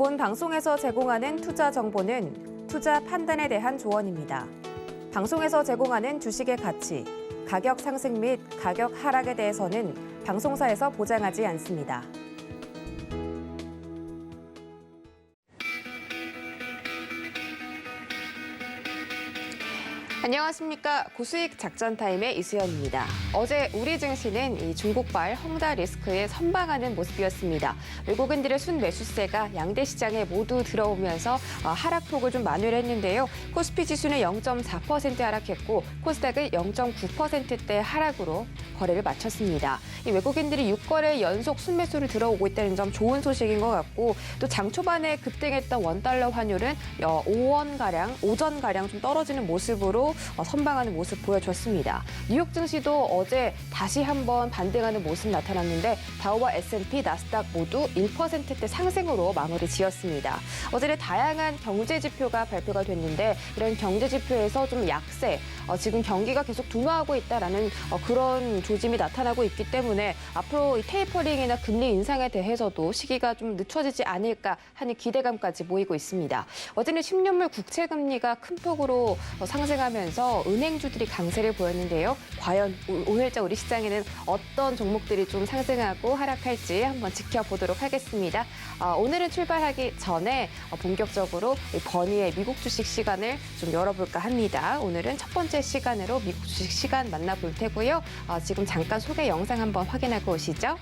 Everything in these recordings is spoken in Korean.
본 방송에서 제공하는 투자 정보는 투자 판단에 대한 조언입니다. 방송에서 제공하는 주식의 가치, 가격 상승 및 가격 하락에 대해서는 방송사에서 보장하지 않습니다. 안녕하십니까. 고수익 작전타임의 이수연입니다. 어제 우리 증시는 이 중국발 헝다 리스크에 선방하는 모습이었습니다. 외국인들의 순매수세가 양대 시장에 모두 들어오면서 하락폭을 좀 만회했는데요. 코스피 지수는 0.4% 하락했고 코스닥은 0.9%대 하락으로 거래를 마쳤습니다. 이 외국인들이 6거래 연속 순매수를 들어오고 있다는 점 좋은 소식인 것 같고 또 장 초반에 급등했던 원달러 환율은 5전가량 좀 떨어지는 모습으로 선방하는 모습 보여줬습니다. 뉴욕 증시도 어제 다시 한번 반등하는 모습 나타났는데 다우와 S&P, 나스닥 모두 1%대 상승으로 마무리 지었습니다. 어제는 다양한 경제 지표가 발표가 됐는데 이런 경제 지표에서 좀 약세, 지금 경기가 계속 둔화하고 있다라는 그런 조짐이 나타나고 있기 때문에 앞으로 이 테이퍼링이나 금리 인상에 대해서도 시기가 좀 늦춰지지 않을까 하는 기대감까지 모이고 있습니다. 어제는 10년물 국채 금리가 큰 폭으로 상승하면서 은행주들이 강세를 보였는데요. 과연 오늘자 우리 시장에는 어떤 종목들이 좀 상승하고 하락할지 한번 지켜보도록 하겠습니다. 오늘은 출발하기 전에 본격적으로 버니의 미국 주식 시간을 좀 열어볼까 합니다. 오늘은 첫 번째 시간으로 미국 주식 시간 만나볼 테고요. 지금 잠깐 소개 영상 한번 확인하고 오시죠.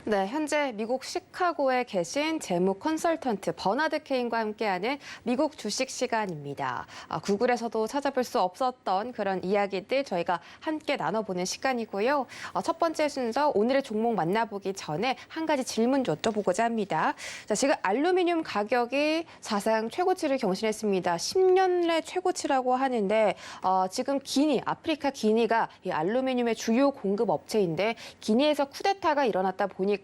네, 현재 미국 시카고에 계신 재무 컨설턴트 버나드 케인과 함께하는 미국 주식 시간입니다. 구글에서도 찾아볼 수 없었던 그런 이야기들 저희가 함께 나눠보는 시간이고요. 첫 번째 순서 오늘의 종목 만나보기 전에 한 가지 질문 여쭤보고자 합니다. 자, 지금 알루미늄 가격이 사상 최고치를 경신했습니다. 10년 내 최고치라고 하는데 지금 아프리카 기니가 이 알루미늄의 주요 공급 업체인데 기니에서 쿠데타가 일어났다 보니까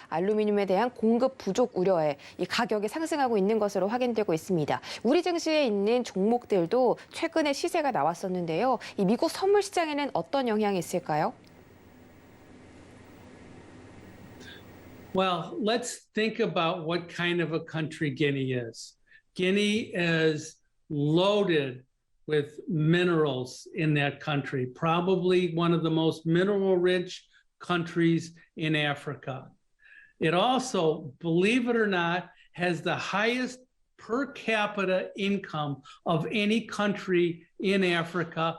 알루미늄에 대한 공급 부족 우려에 이 가격이 상승하고 있는 것으로 확인되고 있습니다. 우리 증시에 있는 종목들도 최근에 시세가 나왔었는데요. 이 미국 선물 시장에는 어떤 영향이 있을까요? Well, let's think about what kind of a country Guinea is. Guinea is loaded with minerals in that country, probably one of the most mineral-rich countries in Africa. It also, believe it or not, has the highest per capita income of any country in Africa,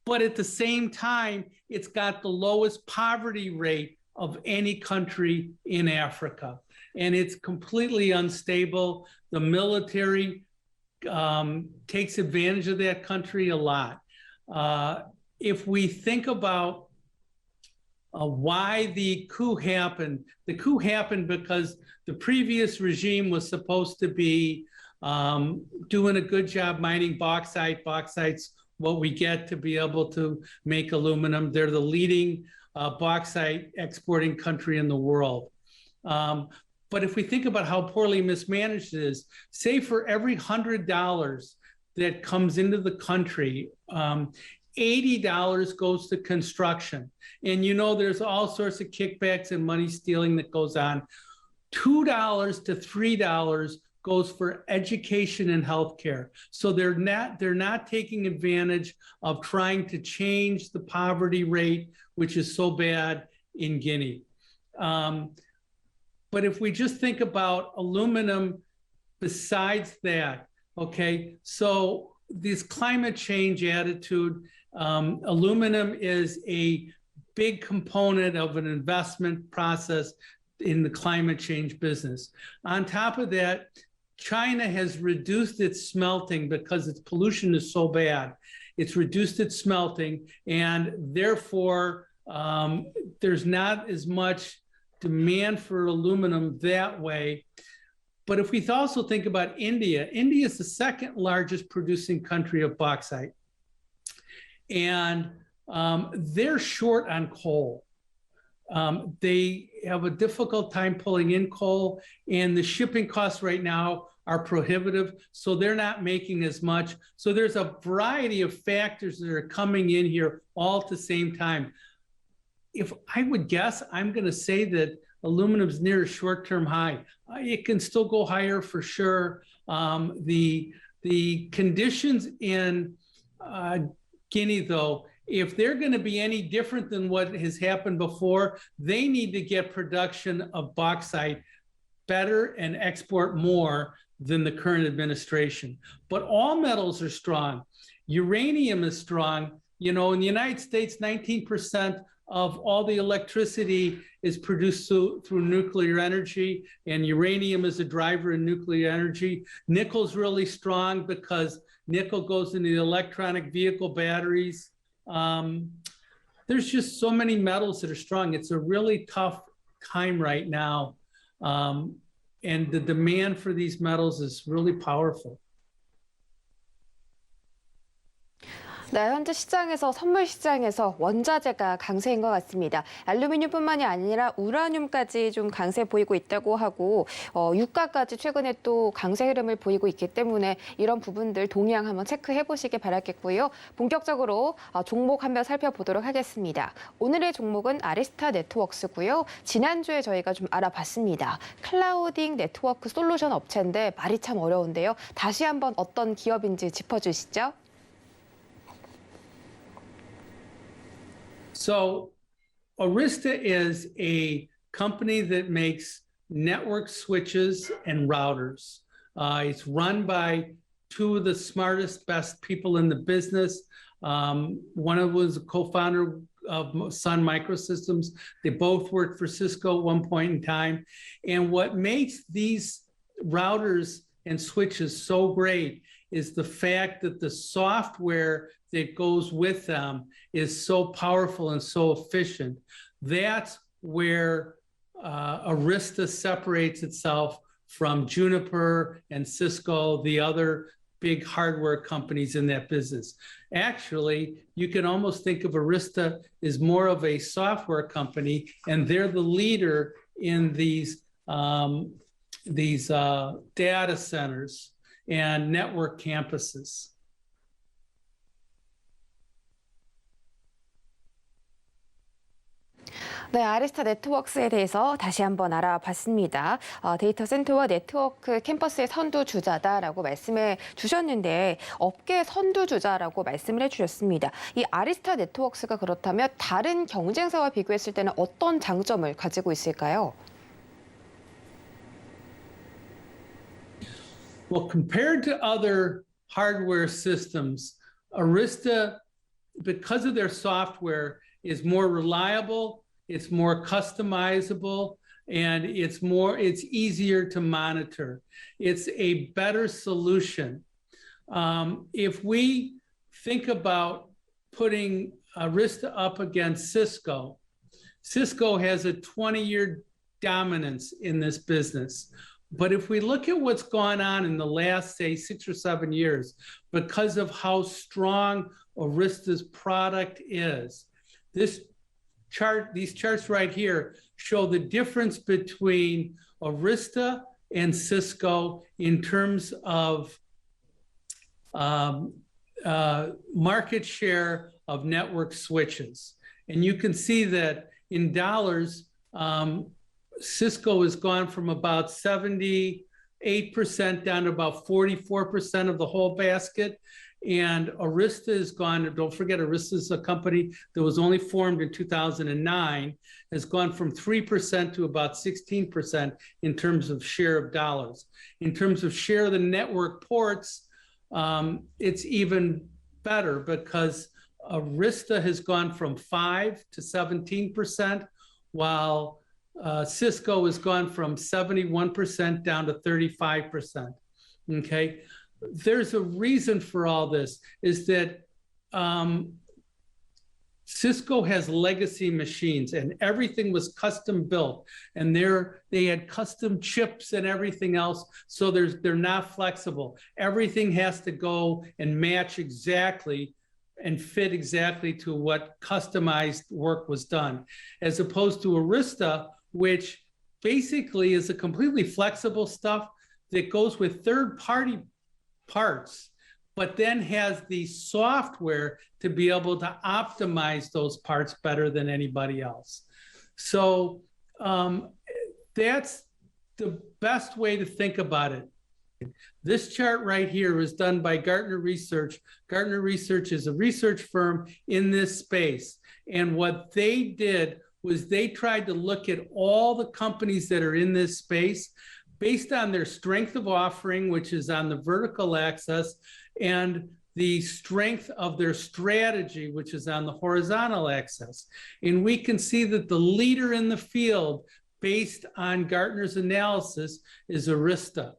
but at the same time, it's got the lowest poverty rate of any country in Africa. And it's completely unstable. The military takes advantage of that country a lot. If we think about why the coup happened because the previous regime was supposed to be doing a good job mining bauxite. Bauxite's what we get to be able to make aluminum. They're the leading bauxite exporting country in the world. But if we think about how poorly mismanaged it is, say for every $100 that comes into the country, $80 goes to construction. And you know, there's all sorts of kickbacks and money stealing that goes on. $2 to $3 goes for education and healthcare. So they're not taking advantage of trying to change the poverty rate, which is so bad in Guinea. But if we just think about aluminum besides that, okay, so this climate change attitude, aluminum is a big component of an investment process in the climate change business. On top of that, China has reduced its smelting because its pollution is so bad. It's reduced its smelting, and therefore there's not as much demand for aluminum that way. But if we also think about India, India is the second largest producing country of bauxite. And they're short on coal. They have a difficult time pulling in coal, and the shipping costs right now are prohibitive, so they're not making as much. So there's a variety of factors that are coming in here all at the same time. If I would guess, I'm going to say that aluminum's near a short-term high. It can still go higher for sure. The conditions in Guinea, though, if they're going to be any different than what has happened before, they need to get production of bauxite better and export more than the current administration. But all metals are strong. Uranium is strong. You know, in the United States, 19% of all the electricity is produced through nuclear energy, and uranium is a driver in nuclear energy. Nickel's really strong because nickel goes into the electronic vehicle batteries. There's just so many metals that are strong. It's a really tough time right now. And the demand for these metals is really powerful. 네, 현재 시장에서 선물 시장에서 원자재가 강세인 것 같습니다. 알루미늄뿐만이 아니라 우라늄까지 좀 강세 보이고 있다고 하고 유가까지 최근에 또 강세 흐름을 보이고 있기 때문에 이런 부분들 동향 한번 체크해 보시길 바라겠고요. 본격적으로 종목 한번 살펴보도록 하겠습니다. 오늘의 종목은 아리스타 네트워크스고요. 지난주에 저희가 좀 알아봤습니다. 클라우딩 네트워크 솔루션 업체인데 말이 참 어려운데요. 다시 한번 어떤 기업인지 짚어주시죠. So Arista is a company that makes network switches and routers. It's run by two of the smartest, best people in the business. One of them was a co-founder of Sun Microsystems. They both worked for Cisco at one point in time. And what makes these routers and switches so great is the fact that the software that goes with them is so powerful and so efficient. That's where Arista separates itself from Juniper and Cisco, the other big hardware companies in that business. Actually, you can almost think of Arista as more of a software company, and they're the leader in these data centers and network campuses. 네, 아리스타 네트워크스에 대해서 다시 한번 알아봤습니다. 데이터 센터와 네트워크 캠퍼스의 선두주자다라고 말씀해 주셨는데 업계 선두주자라고 말씀을 해주셨습니다. 이 아리스타 네트워크스가 그렇다면 다른 경쟁사와 비교했을 때는 어떤 장점을 가지고 있을까요? Well, compared to other hardware systems, Arista, because of their software, is more reliable. It's more customizable, and it's easier to monitor. It's a better solution. If we think about putting Arista up against Cisco, Cisco has a 20-year dominance in this business. But if we look at what's gone on in the last, say, 6 or 7 years, because of how strong Arista's product is, these charts right here show the difference between Arista and Cisco in terms of market share of network switches. And you can see that in dollars, Cisco has gone from about 78% down to about 44% of the whole basket. And Arista has gone, don't forget, Arista is a company that was only formed in 2009, has gone from 3% to about 16% in terms of share of dollars. In terms of share of the network ports, it's even better because Arista has gone from 5 to 17%, while Cisco has gone from 71% down to 35%, okay? There's a reason for all this, is that Cisco has legacy machines and everything was custom built, and they had custom chips and everything else, so they're not flexible. Everything has to go and match exactly and fit exactly to what customized work was done, as opposed to Arista, which basically is a completely flexible stuff that goes with third-party parts, but then has the software to be able to optimize those parts better than anybody else. So that's the best way to think about it. This chart right here was done by Gartner Research. Gartner Research is a research firm in this space. And what they did was they tried to look at all the companies that are in this space based on their strength of offering, which is on the vertical axis, and the strength of their strategy, which is on the horizontal axis. And we can see that the leader in the field, based on Gartner's analysis, is Arista.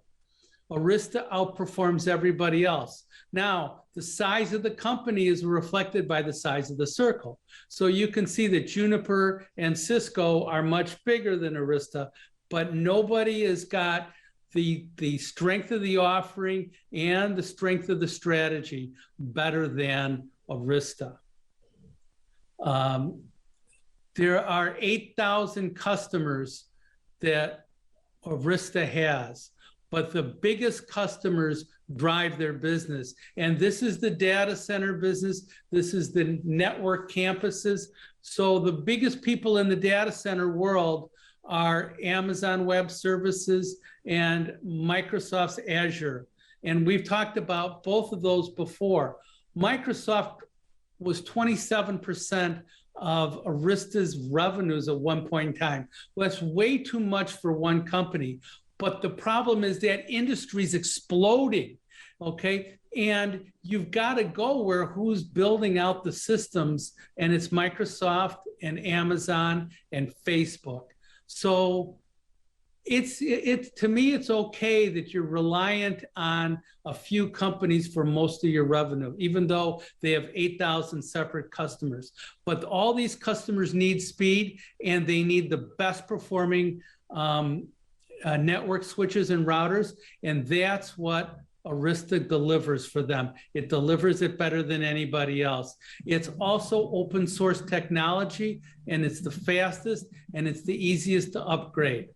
Arista outperforms everybody else. Now, the size of the company is reflected by the size of the circle. So you can see that Juniper and Cisco are much bigger than Arista, but nobody has got the strength of the offering and the strength of the strategy better than Arista. There are 8,000 customers that Arista has, but the biggest customers drive their business. And this is the data center business. This is the network campuses. So the biggest people in the data center world are Amazon Web Services and Microsoft's Azure. And we've talked about both of those before. Microsoft was 27% of Arista's revenues at one point in time. Well, that's way too much for one company. But the problem is that industry is exploding, okay? And you've got to go where who's building out the systems, and it's Microsoft and Amazon and Facebook. So it's to me, it's okay that you're reliant on a few companies for most of your revenue, even though they have 8,000 separate customers. But all these customers need speed, and they need the best performing network switches and routers, and that's what Arista delivers for them. It delivers it better than anybody else. It's also open source technology, and it's the fastest, and it's the easiest to upgrade.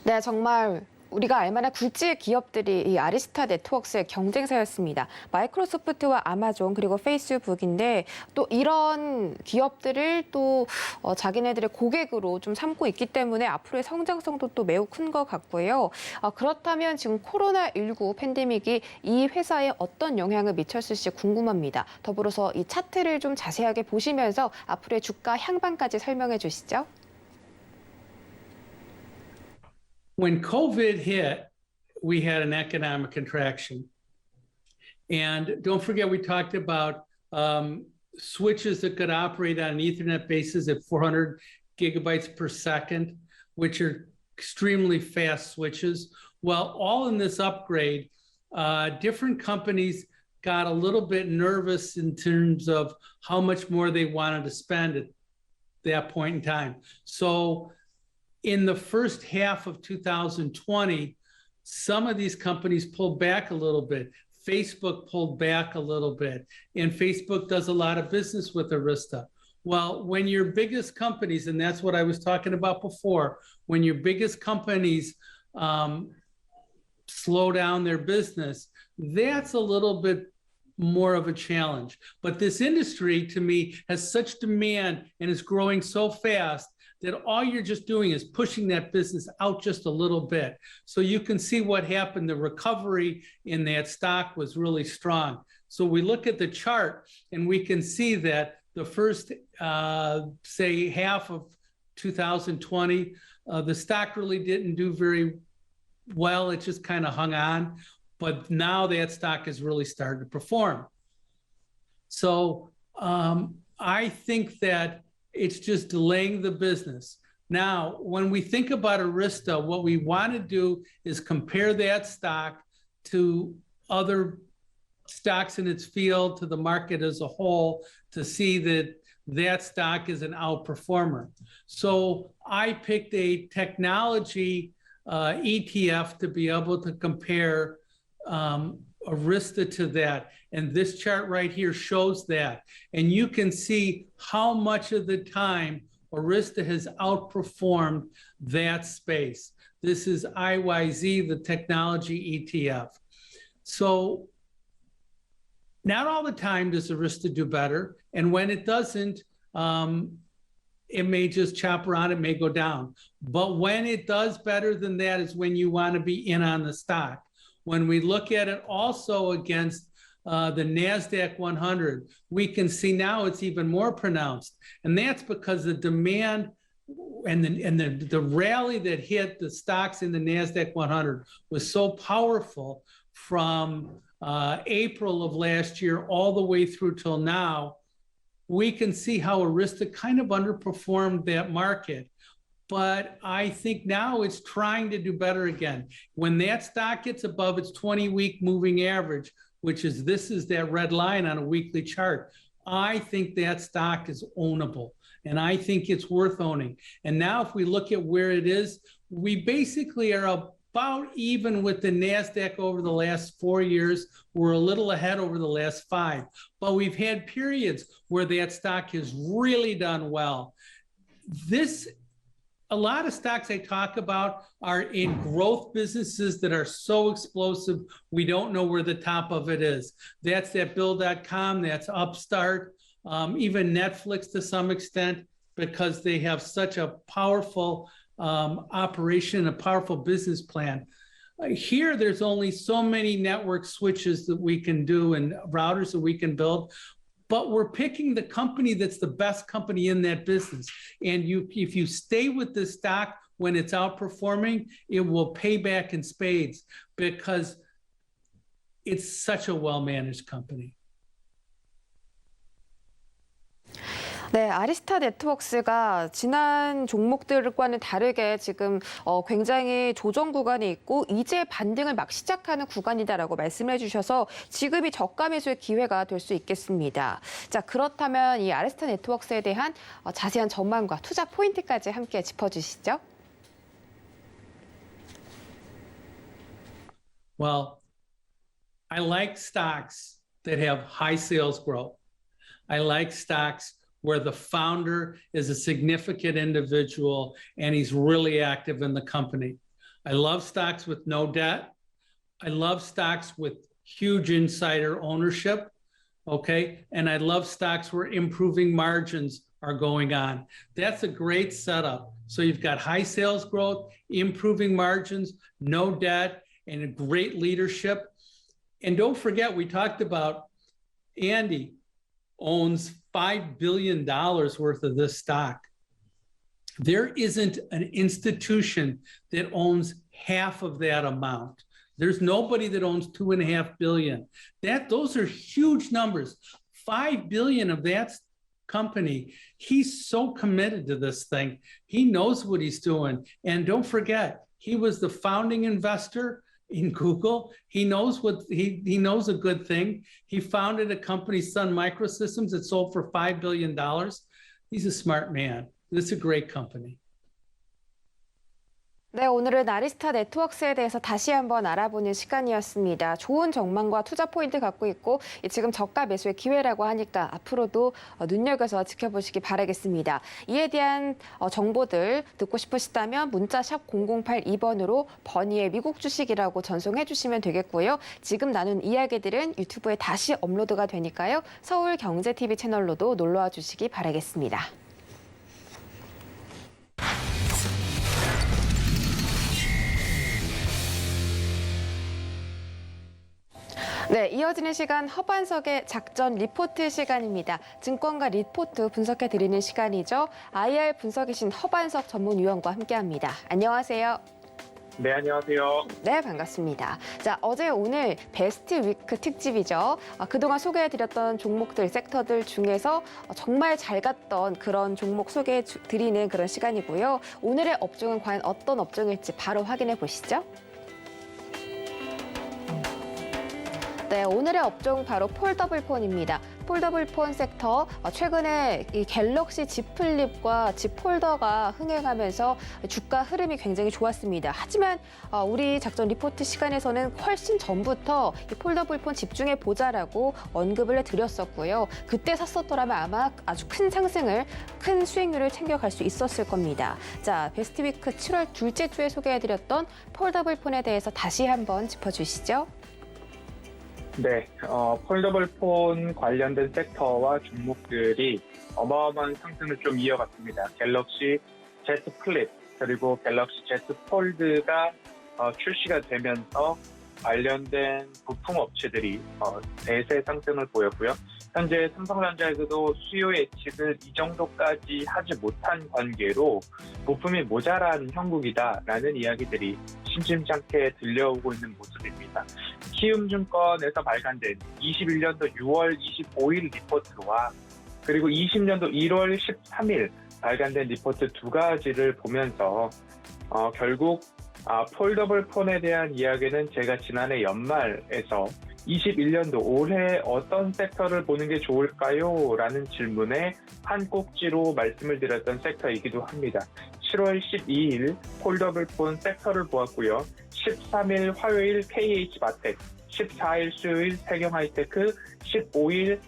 네, 정말 우리가 알만한 굴지의 기업들이 이 아리스타 네트워크스의 경쟁사였습니다. 마이크로소프트와 아마존 그리고 페이스북인데 또 이런 기업들을 또 자기네들의 고객으로 좀 삼고 있기 때문에 앞으로의 성장성도 또 매우 큰 것 같고요. 그렇다면 지금 코로나19 팬데믹이 이 회사에 어떤 영향을 미쳤을지 궁금합니다. 더불어서 이 차트를 좀 자세하게 보시면서 앞으로의 주가 향방까지 설명해 주시죠. When COVID hit, we had an economic contraction. And don't forget, we talked about switches that could operate on an Ethernet basis at 400 gigabytes per second, which are extremely fast switches. Well, all in this upgrade, different companies got a little bit nervous in terms of how much more they wanted to spend at that point in time. So in the first half of 2020, some of these companies pulled back a little bit. Facebook pulled back a little bit, and Facebook does a lot of business with Arista. Well, when your biggest companies, and that's what I was talking about before, when your biggest companies slow down their business, that's a little bit more of a challenge. But this industry, to me, has such demand and is growing so fast that all you're just doing is pushing that business out just a little bit. So you can see what happened. The recovery in that stock was really strong. So we look at the chart and we can see that the first, say, half of 2020, the stock really didn't do very well. It just kind of hung on. But now that stock has really started to perform. So I think that it's just delaying the business. Now, when we think about Arista, what we want to do is compare that stock to other stocks in its field, to the market as a whole, to see that that stock is an outperformer. So I picked a technology ETF to be able to compare Arista to that. And this chart right here shows that. And you can see how much of the time Arista has outperformed that space. This is IYZ, the technology ETF. So not all the time does Arista do better. And when it doesn't, it may just chop around, it may go down. But when it does better than that is when you want to be in on the stock. When we look at it also against the NASDAQ 100, we can see now it's even more pronounced. And that's because the demand and the rally that hit the stocks in the NASDAQ 100 was so powerful from April of last year all the way through till now. We can see how Arista kind of underperformed that market. But I think now it's trying to do better again. When that stock gets above its 20-week moving average, which is this is that red line on a weekly chart, I think that stock is ownable. And I think it's worth owning. And now if we look at where it is, we basically are about even with the NASDAQ over the last 4 years. We're a little ahead over the last 5. But we've had periods where that stock has really done well. A lot of stocks I talk about are in growth businesses that are so explosive, we don't know where the top of it is. That's that Bill.com, that's Upstart, even Netflix to some extent, because they have such a powerful operation, a powerful business plan. Here, there's only so many network switches that we can do and routers that we can build. But we're picking the company that's the best company in that business. And if you stay with the stock when it's outperforming, it will pay back in spades because it's such a well-managed company. 네, 아리스타 네트워크스가 지난 종목들과는 다르게 지금 굉장히 조정 구간에 있고 이제 반등을 막 시작하는 구간이다라고 말씀을 해주셔서 지금이 저가 매수의 기회가 될 수 있겠습니다. 자, 그렇다면 이 아리스타 네트워크스에 대한 자세한 전망과 투자 포인트까지 함께 짚어주시죠. Well, I like stocks that have high sales growth. I like stocks where the founder is a significant individual and he's really active in the company. I love stocks with no debt. I love stocks with huge insider ownership, okay? And I love stocks where improving margins are going on. That's a great setup. So you've got high sales growth, improving margins, no debt, and a great leadership. And don't forget, we talked about Andy owns $5 billion worth of this stock. There isn't an institution that owns half of that amount. There's nobody that owns $2.5 billion. Those are huge numbers. $5 billion of that company. He's so committed to this thing. He knows what he's doing. And don't forget, he was the founding investor in Google. He knows he knows a good thing. He founded a company, Sun Microsystems, that sold for $5 billion. He's a smart man. This is a great company. 네, 오늘은 아리스타 네트워크스에 대해서 다시 한번 알아보는 시간이었습니다. 좋은 전망과 투자 포인트 갖고 있고 지금 저가 매수의 기회라고 하니까 앞으로도 눈여겨서 지켜보시기 바라겠습니다. 이에 대한 정보들 듣고 싶으시다면 문자 샵 0082번으로 버니의 미국 주식이라고 전송해 주시면 되겠고요. 지금 나눈 이야기들은 유튜브에 다시 업로드가 되니까요. 서울경제TV 채널로도 놀러와 주시기 바라겠습니다. 네, 이어지는 시간 허반석의 작전 리포트 시간입니다. 증권가 리포트 분석해드리는 시간이죠. IR 분석이신 허반석 전문위원과 함께합니다. 안녕하세요. 네, 안녕하세요. 네, 반갑습니다. 자, 어제 오늘 베스트 위크 특집이죠. 그동안 소개해드렸던 종목들, 섹터들 중에서 정말 잘 갔던 그런 종목 소개해드리는 그런 시간이고요. 오늘의 업종은 과연 어떤 업종일지 바로 확인해 보시죠. 네, 오늘의 업종 바로 폴더블 폰입니다. 폴더블 폰 섹터 최근에 이 갤럭시 Z 플립과 Z 폴더가 흥행하면서 주가 흐름이 굉장히 좋았습니다. 하지만 우리 작전 리포트 시간에서는 훨씬 전부터 이 폴더블 폰 집중해 보자라고 언급을 드렸었고요. 그때 샀었더라면 아마 아주 큰 상승을, 큰 수익률을 챙겨갈 수 있었을 겁니다. 자, 베스트위크 7월 둘째 주에 소개해드렸던 폴더블 폰에 대해서 다시 한번 짚어주시죠. 네, 폴더블 폰 관련된 섹터와 종목들이 어마어마한 상승을 좀 이어갔습니다. 갤럭시 Z 플립 그리고 갤럭시 Z 폴드가 출시가 되면서 관련된 부품 업체들이 대세 상승을 보였고요. 현재 삼성전자에서도 수요 예측을 이 정도까지 하지 못한 관계로 부품이 모자란 형국이다라는 이야기들이 심심찮게 들려오고 있는 모습입니다. 키움증권에서 발간된 21년도 6월 25일 리포트와 그리고 20년도 1월 13일 발간된 리포트 두 가지를 보면서 결국 폴더블 폰에 대한 이야기는 제가 지난해 연말에서 21년도 올해 어떤 섹터를 보는 게 좋을까요? 라는 질문에 한 꼭지로 말씀을 드렸던 섹터이기도 합니다. 7월 12일 폴더블 폰 섹터를 보았고요. 13일 화요일 KH마텍, 14일 수요일 세경하이테크, 15일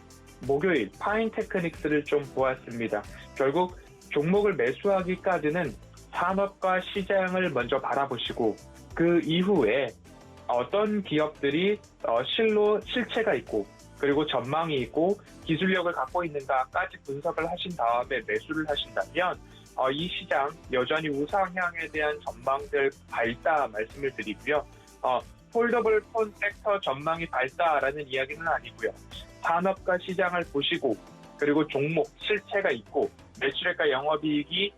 목요일 파인테크닉스를 좀 보았습니다. 결국 종목을 매수하기까지는 산업과 시장을 먼저 바라보시고 그 이후에 어떤 기업들이 실체가 있고 그리고 전망이 있고 기술력을 갖고 있는가까지 분석을 하신 다음에 매수를 하신다면 이 시장 여전히 우상향에 대한 전망들 밝다 말씀을 드리고요. 폴더블 폰 섹터 전망이 밝다라는 이야기는 아니고요. 산업과 시장을 보시고 그리고 종목 실체가 있고 매출액과 영업이익이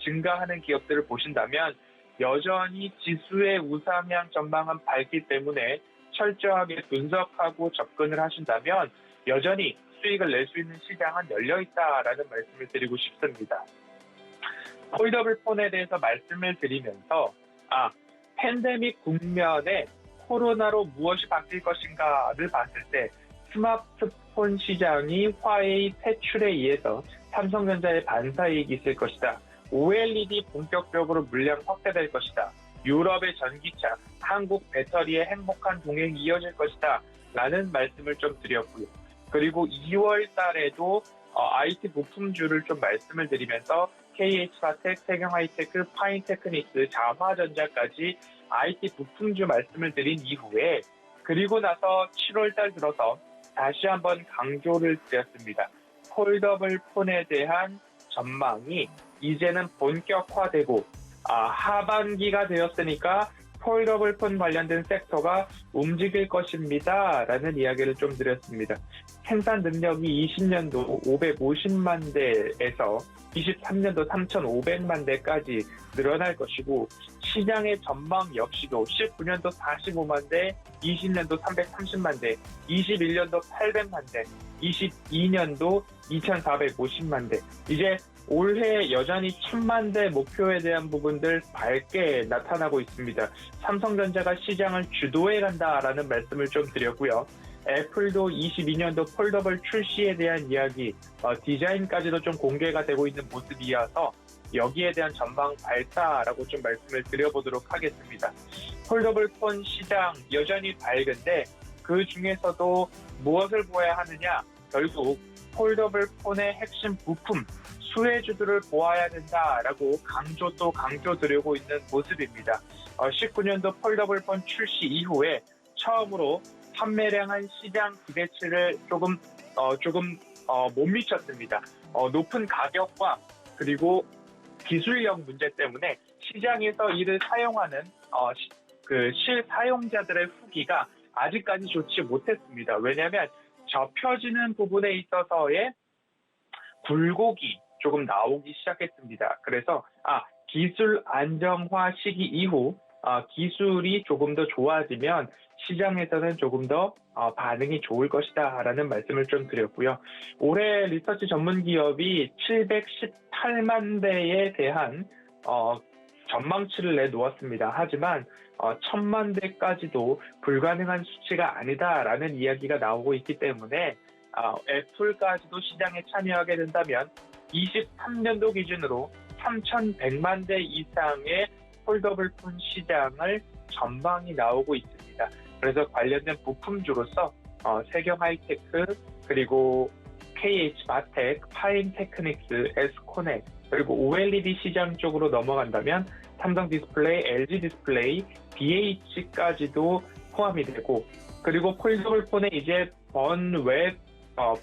증가하는 기업들을 보신다면 여전히 지수의 우상향 전망은 밝기 때문에 철저하게 분석하고 접근을 하신다면 여전히 수익을 낼 수 있는 시장은 열려있다라는 말씀을 드리고 싶습니다. 폴더블 폰에 대해서 말씀을 드리면서 팬데믹 국면에 코로나로 무엇이 바뀔 것인가를 봤을 때 스마트폰 시장이 화웨이 퇴출에 의해서 삼성전자의 반사이익이 있을 것이다. OLED 본격적으로 물량 확대될 것이다. 유럽의 전기차, 한국 배터리의 행복한 동행이 이어질 것이다. 라는 말씀을 좀 드렸고요. 그리고 2월 달에도 IT 부품주를 좀 말씀을 드리면서 KH마텍, 세경하이테크, 파인테크닉스, 자화전자까지 IT 부품주 말씀을 드린 이후에 그리고 나서 7월 달 들어서 다시 한번 강조를 드렸습니다. 폴더블 폰에 대한 전망이 이제는 본격화되고 하반기가 되었으니까 폴더블 폰 관련된 섹터가 움직일 것입니다. 라는 이야기를 좀 드렸습니다. 생산 능력이 20년도 550만 대에서 23년도 3,500만 대까지 늘어날 것이고 시장의 전망 역시도 19년도 45만 대, 20년도 330만 대, 21년도 800만 대, 22년도 2,450만 대. 이제 올해 여전히 1,000만 대 목표에 대한 부분들 밝게 나타나고 있습니다. 삼성전자가 시장을 주도해 간다라는 말씀을 좀 드렸고요. 애플도 22년도 폴더블 출시에 대한 이야기, 디자인까지도 좀 공개가 되고 있는 모습이어서 여기에 대한 전망 밝다라고 좀 말씀을 드려보도록 하겠습니다. 폴더블 폰 시장 여전히 밝은데 그 중에서도 무엇을 보아야 하느냐? 결국 폴더블 폰의 핵심 부품, 수혜주들을 보아야 된다라고 강조 드리고 있는 모습입니다. 19년도 폴더블 폰 출시 이후에 처음으로 판매량한 시장 기대치를 조금 못 미쳤습니다. 높은 가격과 그리고 기술력 문제 때문에 시장에서 이를 사용하는 실사용자들의 후기가 아직까지 좋지 못했습니다. 왜냐하면 접혀지는 부분에 있어서의 굴곡이 조금 나오기 시작했습니다. 그래서 기술 안정화 시기 이후 기술이 조금 더 좋아지면 시장에서는 조금 더 반응이 좋을 것이다 라는 말씀을 좀 드렸고요. 올해 리서치 전문 기업이 718만 대에 대한 전망치를 내놓았습니다. 하지만 1,000만 대까지도 불가능한 수치가 아니다라는 이야기가 나오고 있기 때문에 애플까지도 시장에 참여하게 된다면 23년도 기준으로 3,100만 대 이상의 폴더블 폰 시장을 전망이 나오고 있습니다. 그래서 관련된 부품주로서 세경 하이테크, 그리고 KH 바텍, 파인 테크닉스, 에스코넥, 그리고 OLED 시장 쪽으로 넘어간다면 삼성 디스플레이, LG 디스플레이, BH까지도 포함이 되고, 그리고 폴더블 폰에 이제 번웹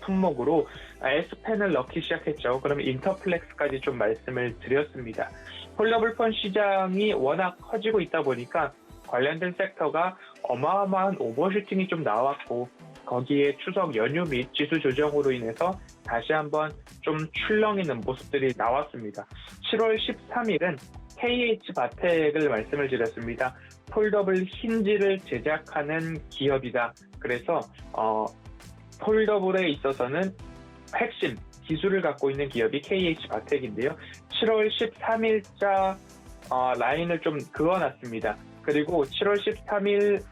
품목으로 S펜을 넣기 시작했죠. 그러면 인터플렉스까지 좀 말씀을 드렸습니다. 폴더블 폰 시장이 워낙 커지고 있다 보니까 관련된 섹터가 어마어마한 오버슈팅이 좀 나왔고, 거기에 추석 연휴 및 지수 조정으로 인해서 다시 한번 좀 출렁이는 모습들이 나왔습니다. 7월 13일은 KH 바텍을 말씀을 드렸습니다. 폴더블 힌지를 제작하는 기업이다. 그래서 폴더블에 있어서는 핵심 기술을 갖고 있는 기업이 KH 바텍인데요. 7월 13일자 라인을 좀 그어놨습니다. 그리고 7월 13일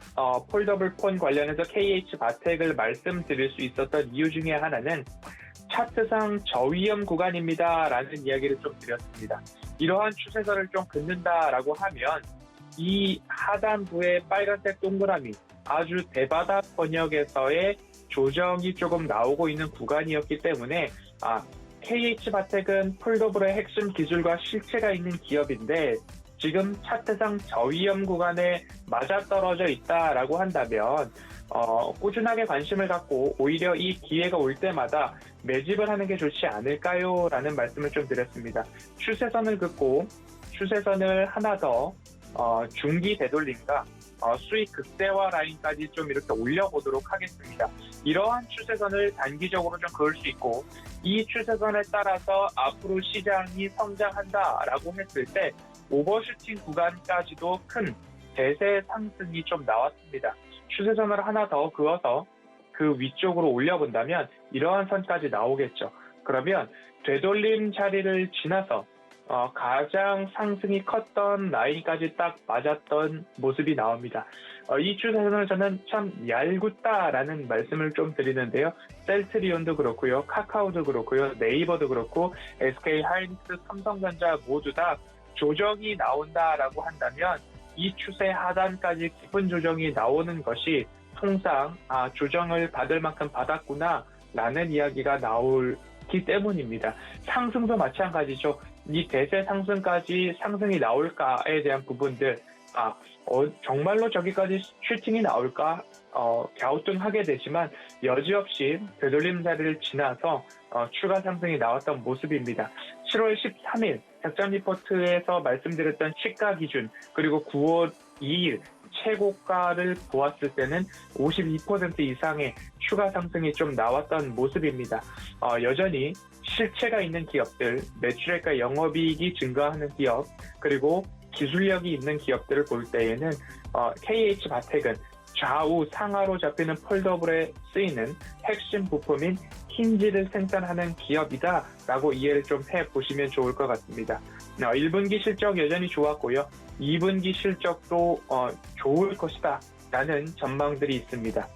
폴더블 폰 관련해서 KH 바텍을 말씀드릴 수 있었던 이유 중에 하나는 차트상 저위험 구간입니다 라는 이야기를 좀 드렸습니다. 이러한 추세선을 좀 긋는다라고 하면 이 하단부의 빨간색 동그라미, 아주 대바닥 번역에서의 조정이 조금 나오고 있는 구간이었기 때문에 KH 바텍은 폴더블의 핵심 기술과 실체가 있는 기업인데 지금 차트상 저위험 구간에 맞아떨어져 있다라고 한다면 꾸준하게 관심을 갖고 오히려 이 기회가 올 때마다 매집을 하는 게 좋지 않을까요? 라는 말씀을 좀 드렸습니다. 추세선을 긋고 추세선을 하나 더 중기 되돌림과 수익 극대화 라인까지 좀 이렇게 올려보도록 하겠습니다. 이러한 추세선을 단기적으로 좀 그을 수 있고, 이 추세선에 따라서 앞으로 시장이 성장한다라고 했을 때 오버슈팅 구간까지도 큰 대세 상승이 좀 나왔습니다. 추세선을 하나 더 그어서 그 위쪽으로 올려본다면 이러한 선까지 나오겠죠. 그러면 되돌림 자리를 지나서 가장 상승이 컸던 라인까지 딱 맞았던 모습이 나옵니다. 이 추세선을 저는 참 얄궂다라는 말씀을 좀 드리는데요. 셀트리온도 그렇고요, 카카오도 그렇고요, 네이버도 그렇고, SK 하이닉스, 삼성전자 모두 다 조정이 나온다라고 한다면 이 추세 하단까지 깊은 조정이 나오는 것이 통상 조정을 받을 만큼 받았구나 라는 이야기가 나오기 때문입니다. 상승도 마찬가지죠. 이 대세 상승까지 상승이 나올까에 대한 부분들, 정말로 저기까지 슈팅이 나올까 갸우뚱하게 되지만 여지없이 되돌림 자리를 지나서 추가 상승이 나왔던 모습입니다. 7월 13일 작전 리포트에서 말씀드렸던 시가 기준, 그리고 9월 2일 최고가를 보았을 때는 52% 이상의 추가 상승이 좀 나왔던 모습입니다. 여전히 실체가 있는 기업들, 매출액과 영업이익이 증가하는 기업, 그리고 기술력이 있는 기업들을 볼 때에는 KH 바텍은 좌우 상하로 잡히는 폴더블에 쓰이는 핵심 부품인 힌지를 생산하는 기업이다 라고 이해를 좀 해보시면 좋을 것 같습니다. 1분기 실적 여전히 좋았고요. 2분기 실적도 좋을 것이다 라는 전망들이 있습니다.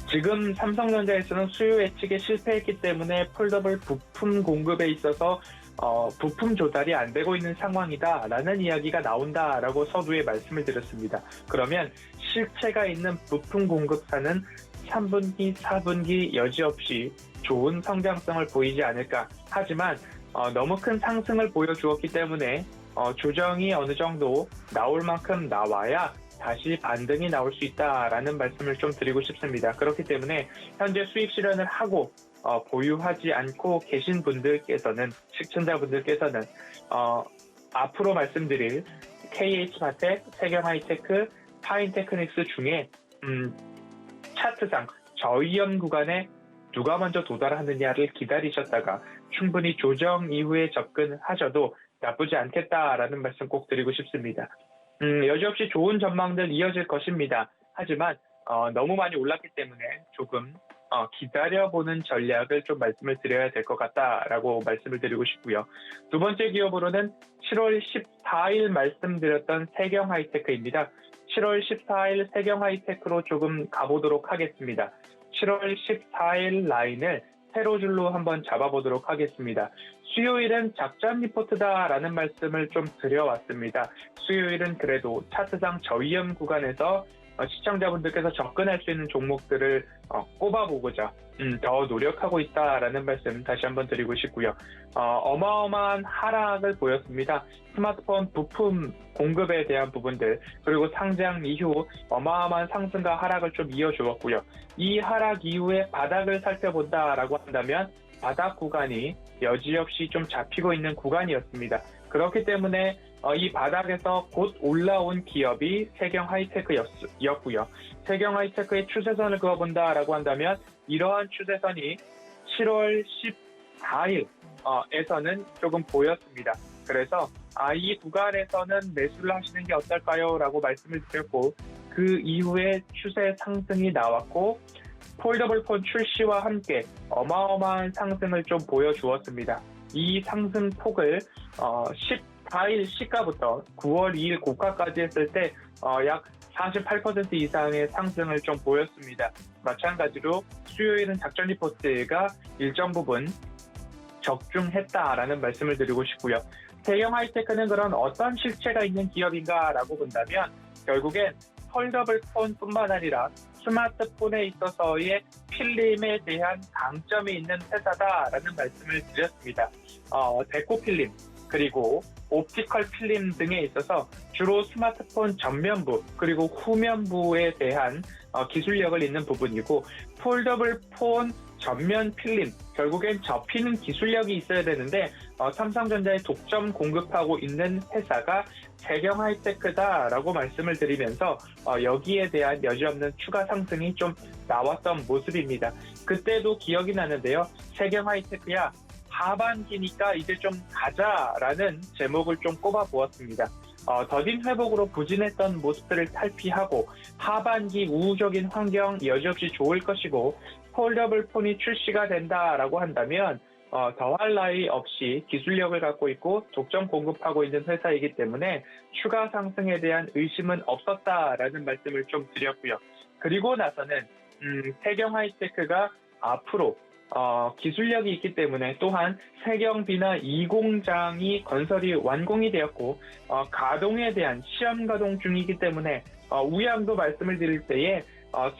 지금 삼성전자에서는 수요 예측에 실패했기 때문에 폴더블 부품 공급에 있어서 부품 조달이 안 되고 있는 상황이다라는 이야기가 나온다라고 서두에 말씀을 드렸습니다. 그러면 실체가 있는 부품 공급사는 3분기, 4분기 여지없이 좋은 성장성을 보이지 않을까. 하지만 너무 큰 상승을 보여주었기 때문에 조정이 어느 정도 나올 만큼 나와야 다시 반등이 나올 수 있다라는 말씀을 좀 드리고 싶습니다. 그렇기 때문에 현재 수익 실현을 하고 보유하지 않고 계신 분들께서는, 시청자분들께서는 앞으로 말씀드릴 KH 바텍, 세경 하이테크, 파인 테크닉스 중에 차트상 저위험 구간에 누가 먼저 도달하느냐를 기다리셨다가 충분히 조정 이후에 접근하셔도 나쁘지 않겠다라는 말씀 꼭 드리고 싶습니다. 여지없이 좋은 전망들 이어질 것입니다. 하지만 너무 많이 올랐기 때문에 조금 기다려보는 전략을 좀 말씀을 드려야 될 것 같다라고 말씀을 드리고 싶고요. 두 번째 기업으로는 7월 14일 말씀드렸던 세경 하이테크입니다. 7월 14일 세경 하이테크로 조금 가보도록 하겠습니다. 7월 14일 라인을 세로줄로 한번 잡아보도록 하겠습니다. 수요일은 작전 리포트다라는 말씀을 좀 드려왔습니다. 수요일은 그래도 차트상 저위험 구간에서 시청자분들께서 접근할 수 있는 종목들을 꼽아보고자 더 노력하고 있다라는 말씀 다시 한번 드리고 싶고요. 어마어마한 하락을 보였습니다. 스마트폰 부품 공급에 대한 부분들, 그리고 상장 이후 어마어마한 상승과 하락을 좀 이어주었고요. 이 하락 이후에 바닥을 살펴본다라고 한다면 바닥 구간이 여지없이 좀 잡히고 있는 구간이었습니다. 그렇기 때문에 이 바닥에서 곧 올라온 기업이 세경 하이테크였고요. 세경 하이테크의 추세선을 그어본다라고 한다면 이러한 추세선이 7월 14일에서는 조금 보였습니다. 그래서 이 구간에서는 매수를 하시는 게 어떨까요? 라고 말씀을 드렸고, 그 이후에 추세 상승이 나왔고 폴더블 폰 출시와 함께 어마어마한 상승을 좀 보여주었습니다. 이 상승 폭을 14일 시가부터 9월 2일 고가까지 했을 때 약 48% 이상의 상승을 좀 보였습니다. 마찬가지로 수요일은 작전 리포트가 일정 부분 적중했다라는 말씀을 드리고 싶고요. 세경 하이테크는 그런 어떤 실체가 있는 기업인가라고 본다면 결국엔 폴더블 폰뿐만 아니라 스마트폰에 있어서의 필름에 대한 강점이 있는 회사다라는 말씀을 드렸습니다. 데코 필름 그리고 옵티컬 필름 등에 있어서 주로 스마트폰 전면부 그리고 후면부에 대한 기술력을 잇는 부분이고, 폴더블 폰 전면 필름, 결국엔 접히는 기술력이 있어야 되는데 삼성전자에 독점 공급하고 있는 회사가 세경 하이테크다라고 말씀을 드리면서 여기에 대한 여지없는 추가 상승이 좀 나왔던 모습입니다. 그때도 기억이 나는데요. 세경 하이테크야 하반기니까 이제 좀 가자라는 제목을 좀 꼽아보았습니다. 더딘 회복으로 부진했던 모습들을 탈피하고 하반기 우호적인 환경 여지없이 좋을 것이고, 폴더블 폰이 출시가 된다라고 한다면 더할 나위 없이 기술력을 갖고 있고 독점 공급하고 있는 회사이기 때문에 추가 상승에 대한 의심은 없었다라는 말씀을 좀 드렸고요. 그리고 나서는 세경 하이테크가 앞으로 기술력이 있기 때문에 또한 세경비나 2공장이 건설이 완공이 되었고 가동에 대한 시험 가동 중이기 때문에 우양도 말씀을 드릴 때에